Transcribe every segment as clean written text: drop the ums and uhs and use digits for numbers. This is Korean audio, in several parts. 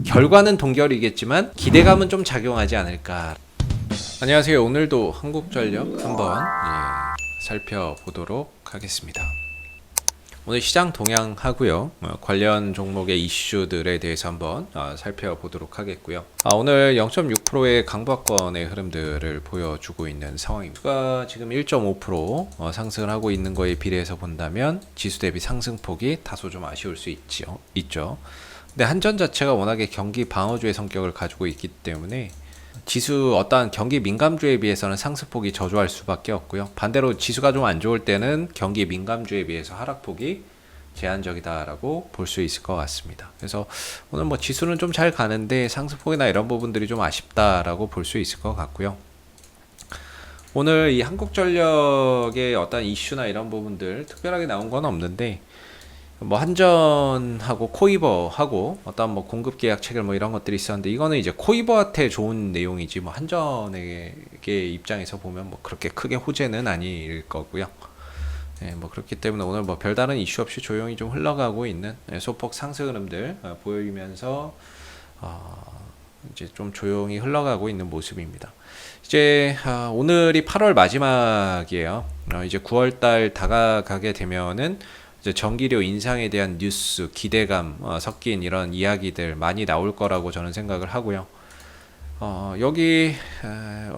결과는 동결이겠지만 기대감은 좀 작용하지 않을까. 안녕하세요. 오늘도 한국전력 한번 살펴보도록 하겠습니다. 오늘 시장 동향하고요, 관련 종목의 이슈들에 대해서 한번 살펴보도록 하겠고요. 오늘 0.6%의 강보권의 흐름들을 보여주고 있는 상황입니다. 주가 지금 1.5% 상승을 하고 있는 거에 비례해서 본다면 지수 대비 상승폭이 다소 좀 아쉬울 수 있죠. 근데 한전 자체가 워낙에 경기 방어주의 성격을 가지고 있기 때문에 지수 어떠한 경기 민감주에 비해서는 상승폭이 저조할 수밖에 없고요. 반대로 지수가 좀 안 좋을 때는 경기 민감주에 비해서 하락폭이 제한적이다라고 볼 수 있을 것 같습니다. 그래서 오늘 뭐 지수는 좀 잘 가는데 상승폭이나 이런 부분들이 좀 아쉽다라고 볼 수 있을 것 같고요. 오늘 이 한국전력의 어떤 이슈나 이런 부분들 특별하게 나온 건 없는데, 뭐 한전하고 코이버하고 어떤 뭐 공급 계약 체결 뭐 이런 것들이 있었는데, 이거는 이제 코이버한테 좋은 내용이지 뭐 한전에게 입장에서 보면 뭐 그렇게 크게 호재는 아닐 거고요. 뭐 그렇기 때문에 오늘 뭐 별다른 이슈 없이 조용히 좀 흘러가고 있는 소폭 상승 흐름들 보이면서 이제 좀 조용히 흘러가고 있는 모습입니다. 이제 오늘이 8월 마지막이에요. 이제 9월달 다가가게 되면은 이제 전기료 인상에 대한 뉴스, 기대감 섞인 이런 이야기들 많이 나올 거라고 저는 생각을 하고요. 여기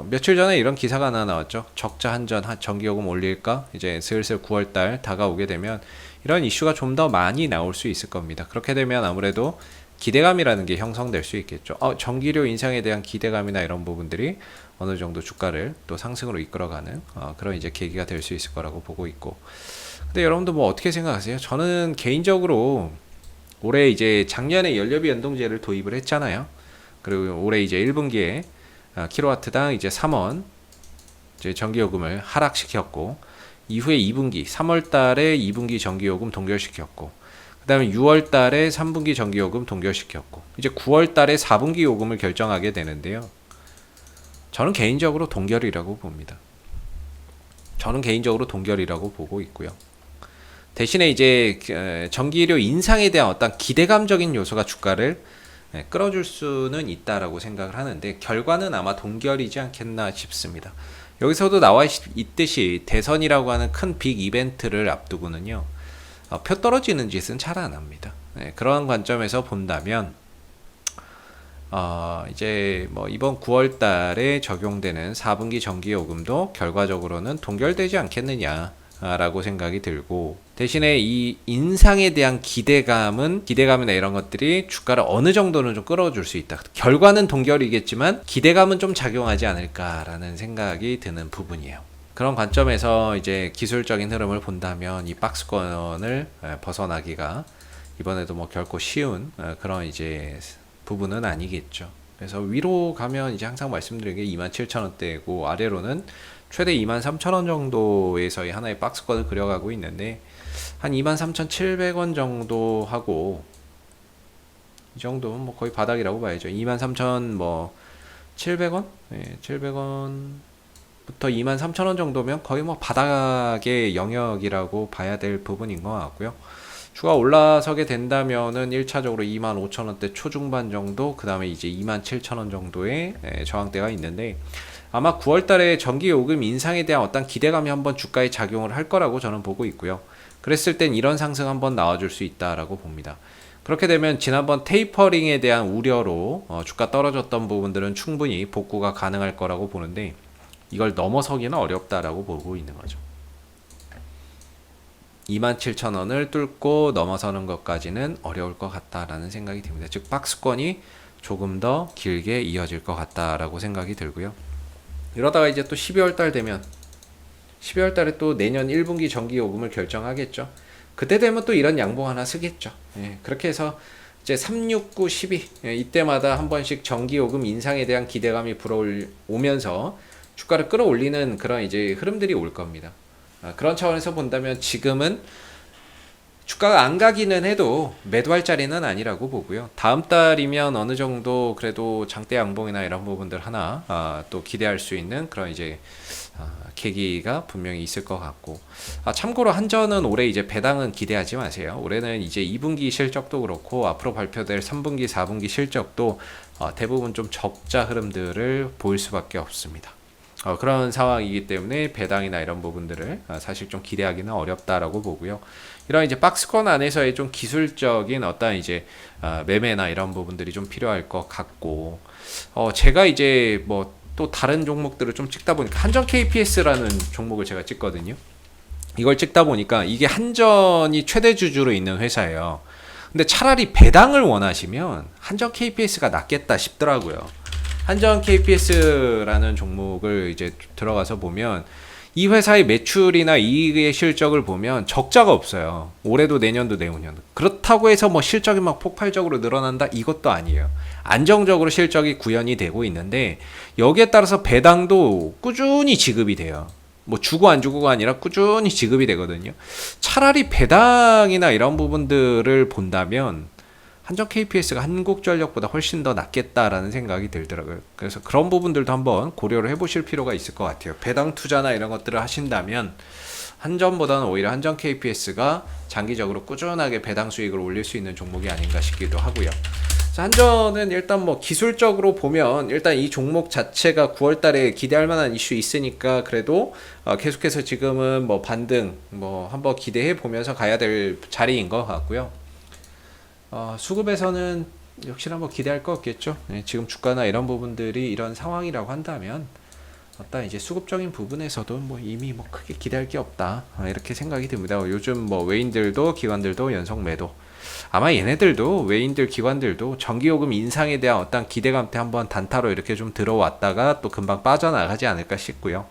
며칠 전에 이런 기사가 하나 나왔죠. 적자 한전 전기요금 올릴까? 이제 슬슬 9월달 다가오게 되면 이런 이슈가 좀 더 많이 나올 수 있을 겁니다. 그렇게 되면 아무래도 기대감이라는 게 형성될 수 있겠죠. 전기료 인상에 대한 기대감이나 이런 부분들이 어느 정도 주가를 또 상승으로 이끌어가는 그런 이제 계기가 될 수 있을 거라고 보고 있고. 근데 여러분도 뭐 어떻게 생각하세요? 저는 개인적으로 올해 이제 작년에 연료비 연동제를 도입을 했잖아요. 그리고 올해 이제 1분기에 킬로와트당 이제 3원 이제 전기요금을 하락시켰고, 이후에 2분기 3월 달에 2분기 전기요금 동결시켰고, 그 다음에 6월 달에 3분기 전기요금 동결시켰고, 이제 9월 달에 4분기 요금을 결정하게 되는데요. 저는 개인적으로 동결이라고 봅니다. 저는 개인적으로 동결이라고 보고 있고요. 대신에 이제 전기료 인상에 대한 어떤 기대감적인 요소가 주가를 끌어줄 수는 있다라고 생각을 하는데, 결과는 아마 동결이지 않겠나 싶습니다. 여기서도 나와 있듯이 대선이라고 하는 큰 빅 이벤트를 앞두고는요, 표 떨어지는 짓은 잘 안 합니다. 그런 관점에서 본다면 이제 뭐 이번 9월 달에 적용되는 4분기 전기요금도 결과적으로는 동결되지 않겠느냐 라고 생각이 들고, 대신에 이 인상에 대한 기대감이나 이런 것들이 주가를 어느 정도는 좀 끌어줄 수 있다. 결과는 동결이겠지만 기대감은 좀 작용하지 않을까라는 생각이 드는 부분이에요. 그런 관점에서 이제 기술적인 흐름을 본다면 이 박스권을 벗어나기가 이번에도 뭐 결코 쉬운 그런 이제 부분은 아니겠죠. 그래서 위로 가면 이제 항상 말씀드린 게 27,000원대고, 아래로는 최대 23,000원 정도에서의 하나의 박스권을 그려가고 있는데, 한 23,700원 정도 하고, 이 정도면 뭐 거의 바닥이라고 봐야죠. 23,700원? 700원부터 23,000원 정도면 거의 뭐 바닥의 영역이라고 봐야 될 부분인 것 같고요. 주가 올라서게 된다면은 1차적으로 25,000원대 초중반 정도, 그 다음에 이제 27,000원 정도의 저항대가 있는데, 아마 9월달에 전기요금 인상에 대한 어떤 기대감이 한번 주가에 작용을 할 거라고 저는 보고 있고요. 그랬을 땐 이런 상승 한번 나와줄 수 있다라고 봅니다. 그렇게 되면 지난번 테이퍼링에 대한 우려로 주가 떨어졌던 부분들은 충분히 복구가 가능할 거라고 보는데, 이걸 넘어서기는 어렵다라고 보고 있는 거죠. 27,000원을 뚫고 넘어서는 것까지는 어려울 것 같다라는 생각이 듭니다. 즉 박스권이 조금 더 길게 이어질 것 같다라고 생각이 들고요. 이러다가 이제 또 12월 달 되면 12월 달에 또 내년 1분기 전기요금을 결정하겠죠. 그때 되면 또 이런 양봉 하나 쓰겠죠. 그렇게 해서 이제 3, 6, 9, 12 이때마다 한 번씩 전기요금 인상에 대한 기대감이 불어오면서 주가를 끌어올리는 그런 이제 흐름들이 올 겁니다. 그런 차원에서 본다면 지금은 주가가 안 가기는 해도 매도할 자리는 아니라고 보고요. 다음 달이면 어느 정도 그래도 장대 양봉이나 이런 부분들 하나 또 기대할 수 있는 그런 이제 계기가 분명히 있을 것 같고, 참고로 한전은 올해 이제 배당은 기대하지 마세요. 올해는 이제 2분기 실적도 그렇고 앞으로 발표될 3분기, 4분기 실적도 대부분 좀 적자 흐름들을 보일 수밖에 없습니다. 그런 상황이기 때문에 배당이나 이런 부분들을 사실 좀 기대하기는 어렵다라고 보고요. 이런 이제 박스권 안에서의 좀 기술적인 어떤 이제 매매나 이런 부분들이 좀 필요할 것 같고, 제가 이제 뭐 또 다른 종목들을 좀 찍다 보니까 한전 KPS라는 종목을 제가 찍거든요. 이걸 찍다 보니까 이게 한전이 최대 주주로 있는 회사예요. 근데 차라리 배당을 원하시면 한전 KPS가 낫겠다 싶더라고요. 한전 KPS라는 종목을 이제 들어가서 보면 이 회사의 매출이나 이익의 실적을 보면 적자가 없어요. 올해도 내년도 내후년도. 그렇다고 해서 뭐 실적이 막 폭발적으로 늘어난다 이것도 아니에요. 안정적으로 실적이 구현이 되고 있는데 여기에 따라서 배당도 꾸준히 지급이 돼요. 뭐 주고 안 주고가 아니라 꾸준히 지급이 되거든요. 차라리 배당이나 이런 부분들을 본다면 한전 KPS가 한국전력보다 훨씬 더 낫겠다라는 생각이 들더라고요. 그래서 그런 부분들도 한번 고려를 해보실 필요가 있을 것 같아요. 배당 투자나 이런 것들을 하신다면 한전보다는 오히려 한전 KPS가 장기적으로 꾸준하게 배당 수익을 올릴 수 있는 종목이 아닌가 싶기도 하고요. 한전은 일단 뭐 기술적으로 보면 일단 이 종목 자체가 9월 달에 기대할 만한 이슈 있으니까 그래도 계속해서 지금은 뭐 반등 뭐 한번 기대해 보면서 가야 될 자리인 것 같고요. 수급에서는 역시나 뭐 기대할 거 없겠죠. 지금 주가나 이런 부분들이 이런 상황이라고 한다면 어떤 이제 수급적인 부분에서도 뭐 이미 뭐 크게 기대할 게 없다 이렇게 생각이 듭니다. 요즘 뭐 외인들도 기관들도 연속 매도. 아마 얘네들도 외인들 기관들도 전기요금 인상에 대한 어떤 기대감 때 한번 단타로 이렇게 좀 들어왔다가 또 금방 빠져나가지 않을까 싶고요.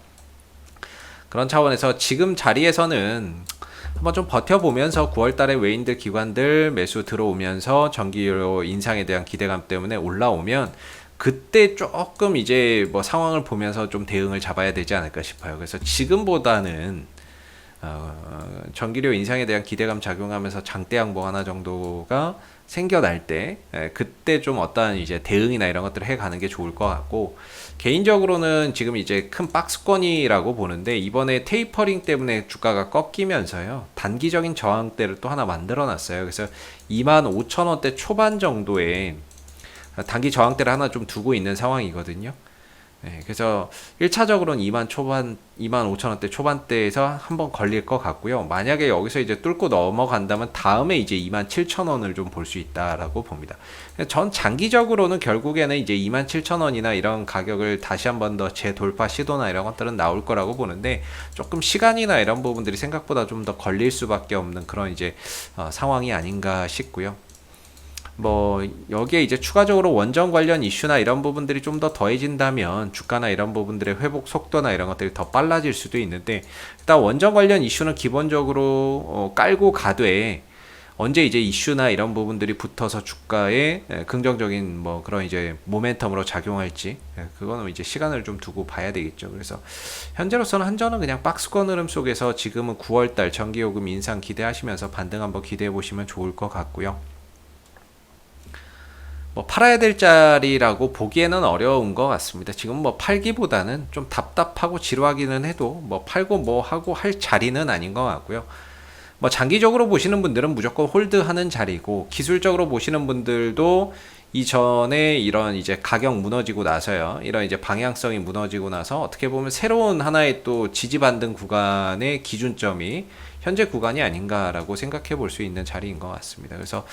그런 차원에서 지금 자리에서는 한번 좀 버텨보면서 9월달에 외인들 기관들 매수 들어오면서 전기료 인상에 대한 기대감 때문에 올라오면 그때 조금 이제 뭐 상황을 보면서 좀 대응을 잡아야 되지 않을까 싶어요. 그래서 지금보다는 전기료 인상에 대한 기대감 작용하면서 장대 양봉 하나 정도가 생겨날 때 그때 좀 어떠한 이제 대응이나 이런 것들을 해가는 게 좋을 것 같고, 개인적으로는 지금 이제 큰 박스권이라고 보는데 이번에 테이퍼링 때문에 주가가 꺾이면서요 단기적인 저항대를 또 하나 만들어 놨어요. 그래서 25,000원대 초반 정도에 단기 저항대를 하나 좀 두고 있는 상황이거든요. 그래서 1차적으로는 25,000원대 초반대에서 한번 걸릴 것 같고요. 만약에 여기서 이제 뚫고 넘어간다면 다음에 이제 27,000원을 좀 볼 수 있다라고 봅니다. 전 장기적으로는 결국에는 이제 27,000원이나 이런 가격을 다시 한번 더 재돌파 시도나 이런 것들은 나올 거라고 보는데 조금 시간이나 이런 부분들이 생각보다 좀 더 걸릴 수밖에 없는 그런 이제 상황이 아닌가 싶고요. 뭐 여기에 이제 추가적으로 원전 관련 이슈나 이런 부분들이 좀 더 더해진다면 주가나 이런 부분들의 회복 속도나 이런 것들이 더 빨라질 수도 있는데, 일단 원전 관련 이슈는 기본적으로 깔고 가되 언제 이제 이슈나 이런 부분들이 붙어서 주가에 긍정적인 뭐 그런 이제 모멘텀으로 작용할지 그거는 이제 시간을 좀 두고 봐야 되겠죠. 그래서 현재로서는 한전은 그냥 박스권 흐름 속에서 지금은 9월달 전기요금 인상 기대하시면서 반등 한번 기대해 보시면 좋을 것 같고요. 뭐 팔아야 될 자리라고 보기에는 어려운 것 같습니다. 지금 뭐 팔기보다는 좀 답답하고 지루하기는 해도 뭐 팔고 뭐 하고 할 자리는 아닌 것 같고요. 뭐 장기적으로 보시는 분들은 무조건 홀드하는 자리고, 기술적으로 보시는 분들도 이전에 이런 이제 가격 무너지고 나서요, 이런 이제 방향성이 무너지고 나서 어떻게 보면 새로운 하나의 또 지지 반등 구간의 기준점이 현재 구간이 아닌가라고 생각해 볼 수 있는 자리인 것 같습니다. 그래서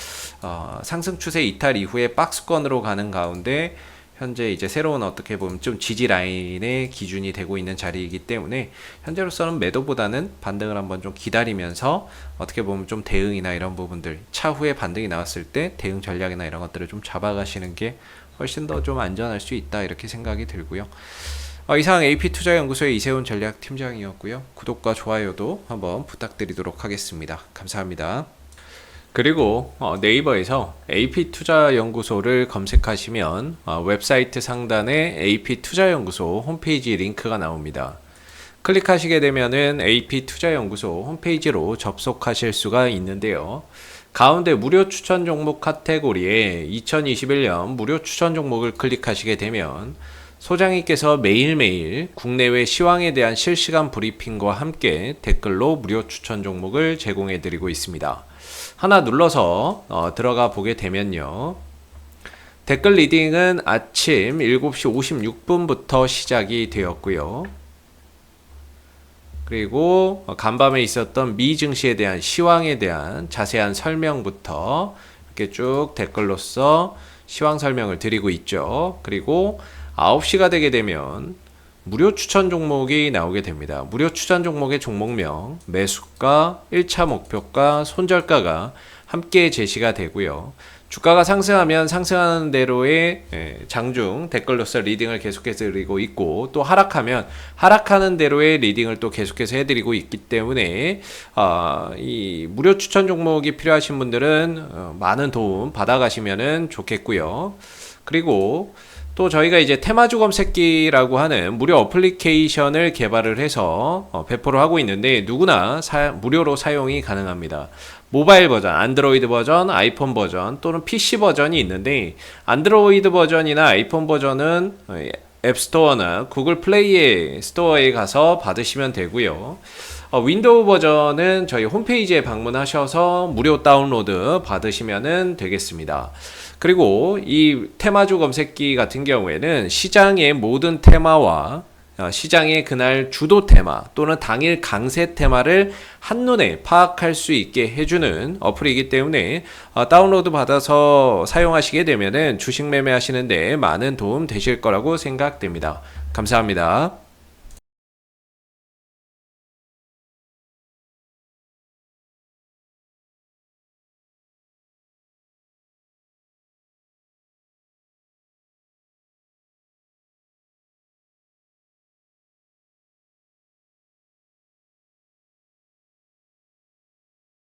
상승 추세 이탈 이후에 박스권으로 가는 가운데 현재 이제 새로운 어떻게 보면 좀 지지 라인의 기준이 되고 있는 자리이기 때문에 현재로서는 매도보다는 반등을 한번 좀 기다리면서 어떻게 보면 좀 대응이나 이런 부분들, 차후에 반등이 나왔을 때 대응 전략이나 이런 것들을 좀 잡아가시는 게 훨씬 더 좀 안전할 수 있다 이렇게 생각이 들고요. 이상 AP투자연구소의 이세훈 전략팀장이었고요. 구독과 좋아요도 한번 부탁드리도록 하겠습니다. 감사합니다. 그리고 네이버에서 AP투자연구소를 검색하시면 웹사이트 상단에 AP투자연구소 홈페이지 링크가 나옵니다. 클릭하시게 되면은 AP투자연구소 홈페이지로 접속하실 수가 있는데요. 가운데 무료 추천 종목 카테고리에 2021년 무료 추천 종목을 클릭하시게 되면 소장님께서 매일매일 국내외 시황에 대한 실시간 브리핑과 함께 댓글로 무료 추천 종목을 제공해 드리고 있습니다. 하나 눌러서 들어가 보게 되면요. 댓글 리딩은 아침 7시 56분부터 시작이 되었고요. 그리고 간밤에 있었던 미 증시에 대한 시황에 대한 자세한 설명부터 이렇게 쭉 댓글로서 시황 설명을 드리고 있죠. 그리고 9시가 되게 되면 무료 추천 종목이 나오게 됩니다. 무료 추천 종목의 종목명, 매수가, 1차 목표가, 손절가가 함께 제시가 되고요. 주가가 상승하면 상승하는 대로의 장중 댓글로서 리딩을 계속해서 드리고 있고, 또 하락하면 하락하는 대로의 리딩을 또 계속해서 해드리고 있기 때문에 이 무료 추천 종목이 필요하신 분들은 많은 도움 받아가시면 좋겠고요. 그리고 또 저희가 이제 테마주 검색기라고 하는 무료 어플리케이션을 개발을 해서 배포를 하고 있는데 누구나 무료로 사용이 가능합니다. 모바일 버전, 안드로이드 버전, 아이폰 버전 또는 PC 버전이 있는데, 안드로이드 버전이나 아이폰 버전은 앱스토어나 구글 플레이 스토어에 가서 받으시면 되고요. 윈도우 버전은 저희 홈페이지에 방문하셔서 무료 다운로드 받으시면 되겠습니다. 그리고 이 테마주 검색기 같은 경우에는 시장의 모든 테마와 시장의 그날 주도 테마 또는 당일 강세 테마를 한눈에 파악할 수 있게 해주는 어플이기 때문에 다운로드 받아서 사용하시게 되면 주식 매매하시는데 많은 도움 되실 거라고 생각됩니다. 감사합니다.